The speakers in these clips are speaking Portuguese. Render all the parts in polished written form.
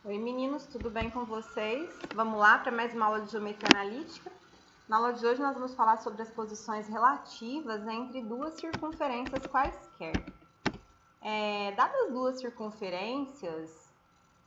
Oi meninos, tudo bem com vocês? Vamos lá para mais uma aula de geometria analítica. Na aula de hoje nós vamos falar sobre as posições relativas entre duas circunferências quaisquer. Dadas duas circunferências,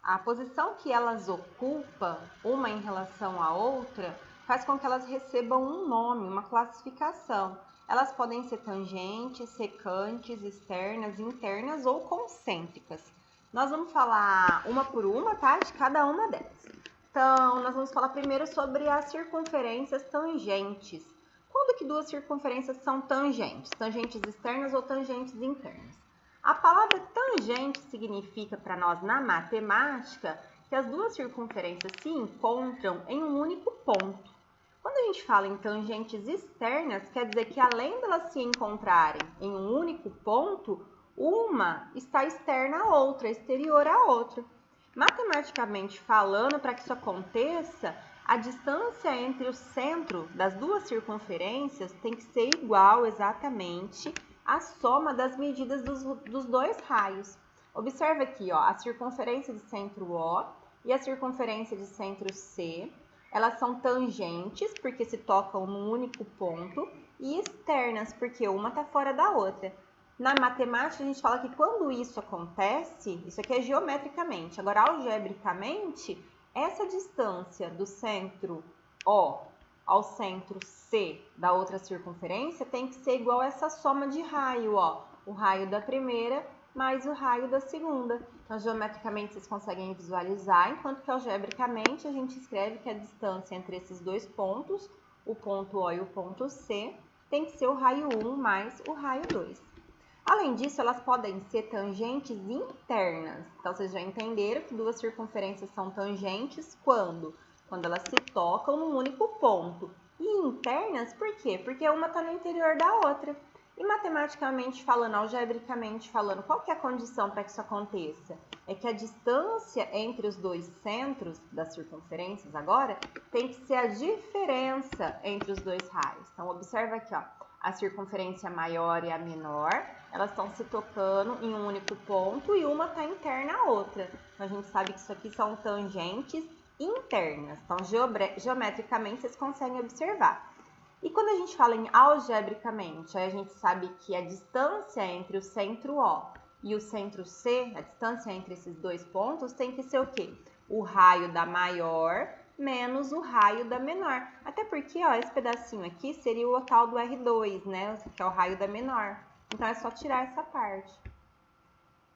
a posição que elas ocupam, uma em relação à outra, faz com que elas recebam um nome, uma classificação. Elas podem ser tangentes, secantes, externas, internas ou concêntricas. Nós vamos falar uma por uma, tá? De cada uma delas. Então, nós vamos falar primeiro sobre as circunferências tangentes. Quando que duas circunferências são tangentes? Tangentes externas ou tangentes internas? A palavra tangente significa para nós na matemática que as duas circunferências se encontram em um único ponto. Quando a gente fala em tangentes externas, quer dizer que além delas se encontrarem em um único ponto, uma está externa à outra, exterior à outra. Matematicamente falando, para que isso aconteça, a distância entre o centro das duas circunferências tem que ser igual exatamente à soma das medidas dos dois raios. Observe aqui, ó, a circunferência de centro O e a circunferência de centro C. Elas são tangentes, porque se tocam num único ponto, e externas, porque uma está fora da outra. Na matemática, a gente fala que quando isso acontece, isso aqui é geometricamente. Agora, algebricamente, essa distância do centro O ao centro C da outra circunferência tem que ser igual a essa soma de raio, ó. O raio da primeira mais o raio da segunda. Então, geometricamente, vocês conseguem visualizar, enquanto que algebricamente a gente escreve que a distância entre esses dois pontos, o ponto O e o ponto C, tem que ser o raio 1 mais o raio 2. Além disso, elas podem ser tangentes internas. Então, vocês já entenderam que duas circunferências são tangentes quando elas se tocam num único ponto. E internas, por quê? Porque uma está no interior da outra. E matematicamente falando, algebricamente falando, qual que é a condição para que isso aconteça? É que a distância entre os dois centros das circunferências agora tem que ser a diferença entre os dois raios. Então, observa aqui, ó, a circunferência maior e a menor, elas estão se tocando em um único ponto e uma está interna à outra. Então, a gente sabe que isso aqui são tangentes internas. Então, geometricamente, vocês conseguem observar. E quando a gente fala em algebricamente, aí a gente sabe que a distância entre o centro O e o centro C, a distância entre esses dois pontos, tem que ser o quê? O raio da maior menos o raio da menor. Até porque, ó, esse pedacinho aqui seria o tal do R2, né? Que é o raio da menor. Então, é só tirar essa parte.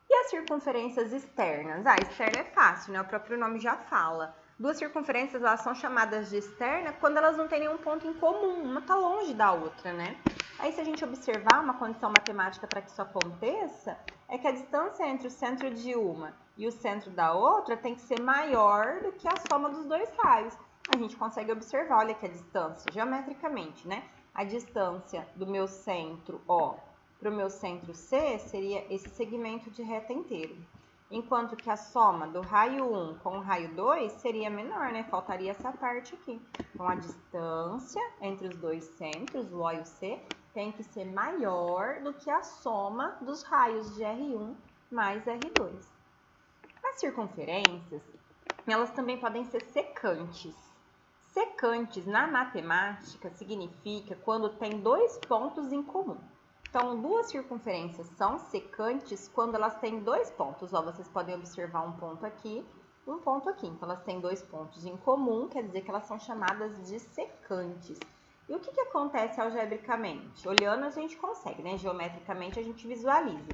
E as circunferências externas? Ah, externa é fácil, né? O próprio nome já fala. Duas circunferências, elas são chamadas de externa quando elas não têm nenhum ponto em comum, uma está longe da outra, né? Aí, se a gente observar uma condição matemática para que isso aconteça, é que a distância entre o centro de uma e o centro da outra tem que ser maior do que a soma dos dois raios. A gente consegue observar, olha aqui a distância, geometricamente, né? A distância do meu centro O para o meu centro C seria esse segmento de reta inteiro. Enquanto que a soma do raio 1 com o raio 2 seria menor, né? Faltaria essa parte aqui. Então, a distância entre os dois centros, o O e o C, tem que ser maior do que a soma dos raios de R1 mais R2. As circunferências, elas também podem ser secantes. Secantes, na matemática, significa quando tem dois pontos em comum. Então, duas circunferências são secantes quando elas têm dois pontos. Ó, vocês podem observar um ponto aqui e um ponto aqui. Então, elas têm dois pontos em comum, quer dizer que elas são chamadas de secantes. E o que acontece algebricamente? Olhando, a gente consegue, né? Geometricamente, a gente visualiza.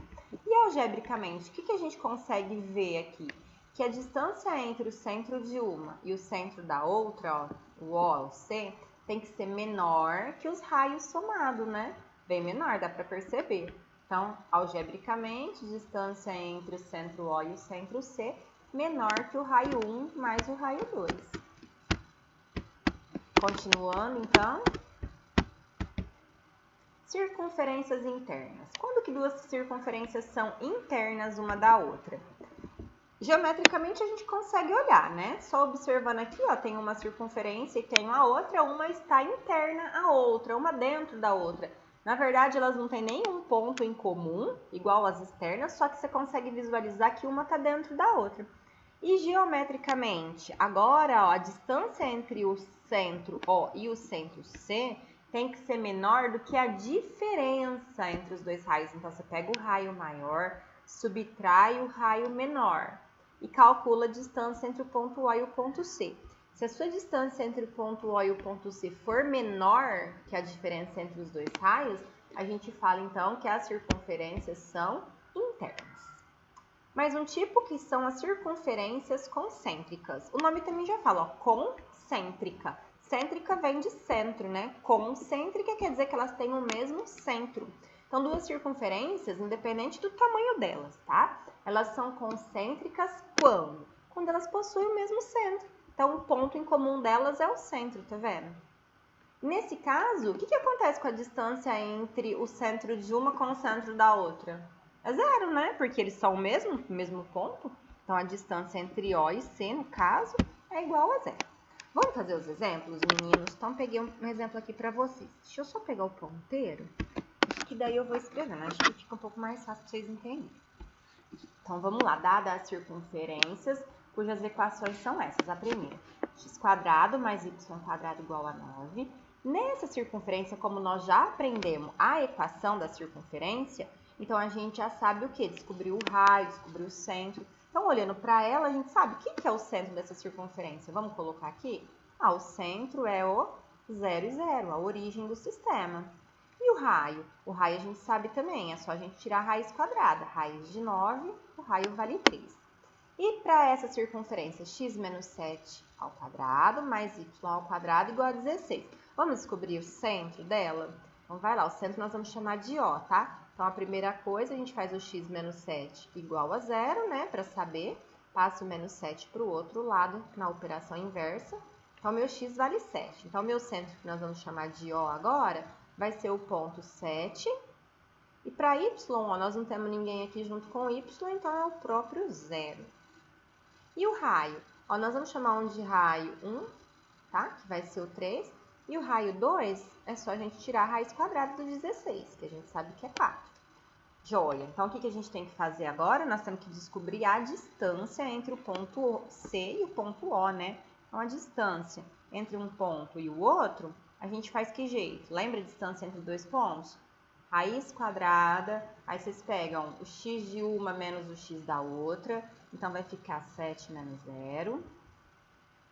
E algebricamente, o que a gente consegue ver aqui? Que a distância entre o centro de uma e o centro da outra, ó, o O, o C, tem que ser menor que os raios somados, né? Bem menor, dá para perceber. Então, algebricamente, distância entre o centro O e o centro C menor que o raio 1 mais o raio 2. Continuando, então. Circunferências internas. Quando que duas circunferências são internas uma da outra? Geometricamente, a gente consegue olhar, né? Só observando aqui, ó, tem uma circunferência e tem a outra, uma está interna à outra, uma dentro da outra. Na verdade, elas não têm nenhum ponto em comum, igual as externas, só que você consegue visualizar que uma está dentro da outra. E geometricamente, agora, ó, a distância entre o centro O e o centro C tem que ser menor do que a diferença entre os dois raios. Então, você pega o raio maior, subtrai o raio menor e calcula a distância entre o ponto O e o ponto C. Se a sua distância entre o ponto O e o ponto C for menor que a diferença entre os dois raios, a gente fala então que as circunferências são internas. Mais um tipo que são as circunferências concêntricas. O nome também já fala, ó, concêntrica. Cêntrica vem de centro, né? Concêntrica quer dizer que elas têm o mesmo centro. Então, duas circunferências, independente do tamanho delas, tá? Elas são concêntricas quando? Quando elas possuem o mesmo centro. Então, o ponto em comum delas é o centro, tá vendo? Nesse caso, o que acontece com a distância entre o centro de uma com o centro da outra? É zero, né? Porque eles são o mesmo ponto. Então, a distância entre O e C, no caso, é igual a zero. Vamos fazer os exemplos, meninos? Então, peguei um exemplo aqui para vocês. Deixa eu só pegar o ponteiro, que daí eu vou escrevendo. Acho que fica um pouco mais fácil para vocês entenderem. Então, vamos lá. Dadas as circunferências, cujas equações são essas. A primeira, x² mais y² igual a 9. Nessa circunferência, como nós já aprendemos a equação da circunferência, então a gente já sabe o que? Descobriu o raio, descobriu o centro. Então, olhando para ela, a gente sabe o que é o centro dessa circunferência. Vamos colocar aqui? O centro é o 0 e 0, a origem do sistema. E o raio? O raio a gente sabe também, é só a gente tirar a raiz quadrada. Raiz de 9, o raio vale 3. E para essa circunferência, x menos 7 ao quadrado mais y ao quadrado igual a 16. Vamos descobrir o centro dela? Então, vai lá, o centro nós vamos chamar de O, tá? Então, a primeira coisa, a gente faz o x menos 7 igual a 0, né? Para saber, passa o menos 7 para o outro lado na operação inversa. Então, meu x vale 7. Então, meu centro, que nós vamos chamar de O agora, vai ser o ponto 7. E para y, ó, nós não temos ninguém aqui junto com y, então é o próprio 0. E o raio? Ó, nós vamos chamar um de raio 1, tá? Que vai ser o 3. E o raio 2 é só a gente tirar a raiz quadrada do 16, que a gente sabe que é 4. Joia! Então, o que a gente tem que fazer agora? Nós temos que descobrir a distância entre o ponto C e o ponto O, né? Então, a distância entre um ponto e o outro, a gente faz que jeito? Lembra a distância entre dois pontos? Raiz quadrada, aí vocês pegam o x de uma menos o x da outra, então vai ficar 7 menos 0,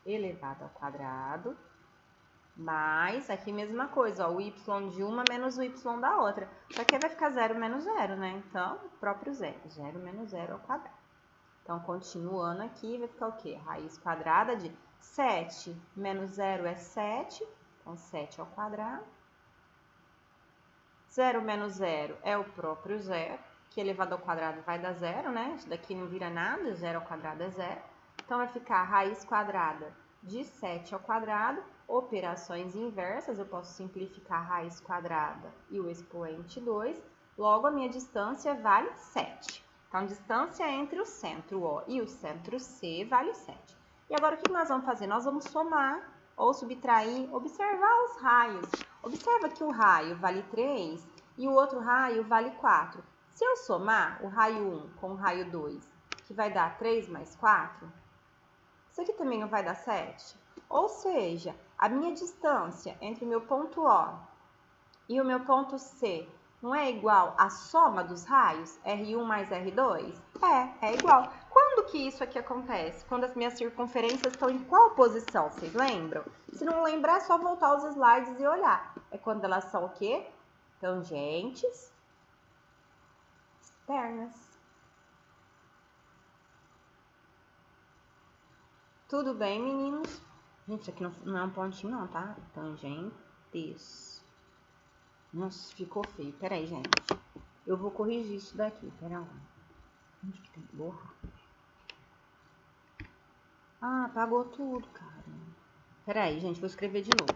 elevado ao quadrado, mais, aqui mesma coisa, ó, o y de uma menos o y da outra. Só que vai ficar 0 menos 0, né? Então, o próprio 0. 0 menos 0 ao quadrado. Então, continuando aqui, vai ficar o quê? Raiz quadrada de 7 menos 0 é 7. Então, 7 ao quadrado. 0 menos 0 é o próprio 0, que elevado ao quadrado vai dar 0, né? Isso daqui não vira nada, 0 ao quadrado é 0. Então, vai ficar raiz quadrada de 7 ao quadrado. Operações inversas, eu posso simplificar a raiz quadrada e o expoente 2. Logo, a minha distância vale 7. Então, a distância entre o centro O e o centro C vale 7. E agora, o que nós vamos fazer? Nós vamos somar ou subtrair, observar os raios. Observa que o raio vale 3 e o outro raio vale 4. Se eu somar o raio 1 com o raio 2, que vai dar 3 mais 4, isso aqui também não vai dar 7? Ou seja, a minha distância entre o meu ponto O e o meu ponto C não é igual à soma dos raios? R1 mais R2? É igual. Quando que isso aqui acontece? Quando as minhas circunferências estão em qual posição? Vocês lembram? Se não lembrar, é só voltar os slides e olhar. É quando elas são o quê? Tangentes externas. Tudo bem, meninos? Gente, isso aqui não é um pontinho não, tá? Tangentes. Nossa, ficou feio. Pera aí, gente. Eu vou corrigir isso daqui. Pera lá. Onde que tem que borrar? Ah, apagou tudo, cara. Pera aí, gente. Vou escrever de novo.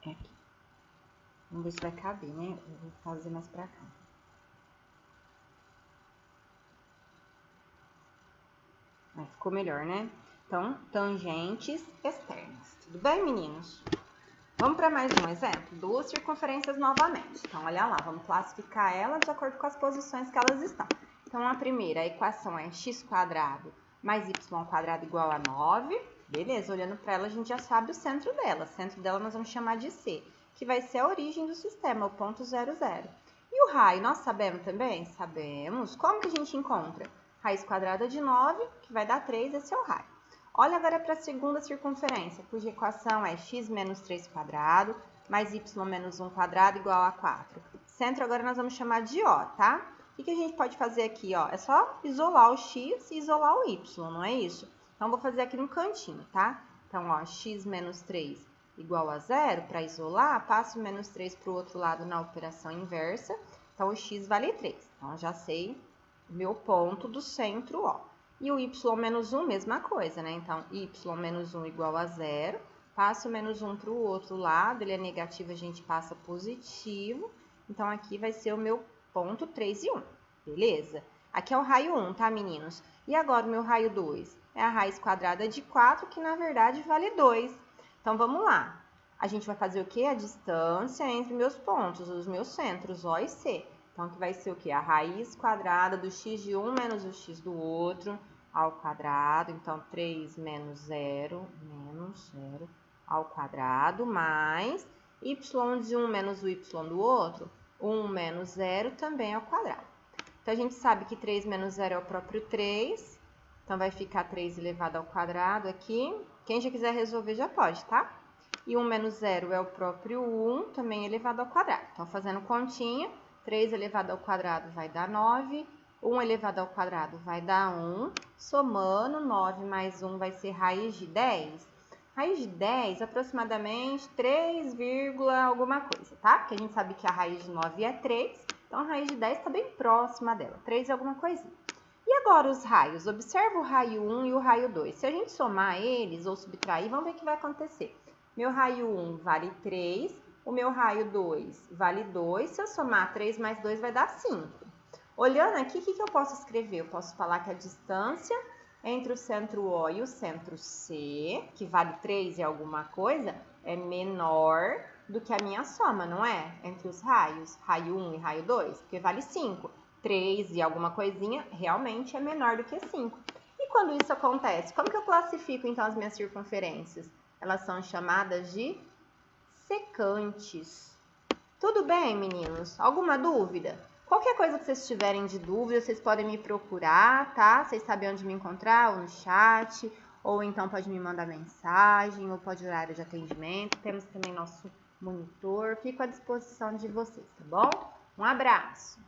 É aqui. Vamos ver se vai caber, né? Eu vou fazer mais pra cá. Aí ficou melhor, né? Então, tangentes externas. Tudo bem, meninos? Vamos para mais um exemplo? Duas circunferências novamente. Então, olha lá, vamos classificar elas de acordo com as posições que elas estão. Então, a primeira equação é x² mais y² igual a 9. Beleza, olhando para ela, a gente já sabe o centro dela. O centro dela nós vamos chamar de C, que vai ser a origem do sistema, o ponto 0, 0. E o raio, nós sabemos também? Sabemos. Como que a gente encontra? Raiz quadrada de 9, que vai dar 3, esse é o raio. Olha agora para a segunda circunferência, cuja equação é x menos 3² mais y menos 1² igual a 4. Centro agora nós vamos chamar de O, tá? O que a gente pode fazer aqui, ó? É só isolar o x e isolar o y, não é isso? Então, vou fazer aqui no cantinho, tá? Então, ó, x menos 3 igual a 0, para isolar, passo o menos 3 para o outro lado na operação inversa. Então, o x vale 3. Então, já sei o meu ponto do centro, ó. E o y menos 1, mesma coisa, né? Então, y menos 1 igual a 0. Passo o menos 1 para o outro lado, ele é negativo, a gente passa positivo. Então, aqui vai ser o meu ponto 3 e 1, beleza? Aqui é o raio 1, tá, meninos? E agora o meu raio 2? É a raiz quadrada de 4, que na verdade vale 2. Então, vamos lá. A gente vai fazer o quê? A distância entre meus pontos, os meus centros, O e C. Então, aqui vai ser o quê? A raiz quadrada do x de um menos o x do outro ao quadrado. Então, 3 menos 0 ao quadrado, mais y de um menos o y do outro, 1 menos 0 também ao quadrado. Então, a gente sabe que 3 menos 0 é o próprio 3. Então, vai ficar 3 elevado ao quadrado aqui. Quem já quiser resolver já pode, tá? E 1 menos 0 é o próprio 1, também elevado ao quadrado. Então, fazendo continha, 3 elevado ao quadrado vai dar 9. 1 elevado ao quadrado vai dar 1. Somando, 9 mais 1 vai ser raiz de 10. Raiz de 10, aproximadamente 3, alguma coisa, tá? Porque a gente sabe que a raiz de 9 é 3, então a raiz de 10 está bem próxima dela, 3 alguma coisinha. E agora os raios? Observa o raio 1 e o raio 2. Se a gente somar eles ou subtrair, vamos ver o que vai acontecer. Meu raio 1 vale 3, o meu raio 2 vale 2. Se eu somar 3 mais 2 vai dar 5. Olhando aqui, o que eu posso escrever? Eu posso falar que a distância entre o centro O e o centro C, que vale 3 e alguma coisa, é menor do que a minha soma, não é? Entre os raios, raio 1 e raio 2, porque vale 5. 3 e alguma coisinha realmente é menor do que 5. E quando isso acontece, como que eu classifico então as minhas circunferências? Elas são chamadas de secantes. Tudo bem, meninos? Alguma dúvida? Qualquer coisa que vocês tiverem de dúvida, vocês podem me procurar, tá? Vocês sabem onde me encontrar, ou no chat, ou então pode me mandar mensagem, ou pode ir na área de atendimento. Temos também nosso monitor, fico à disposição de vocês, tá bom? Um abraço!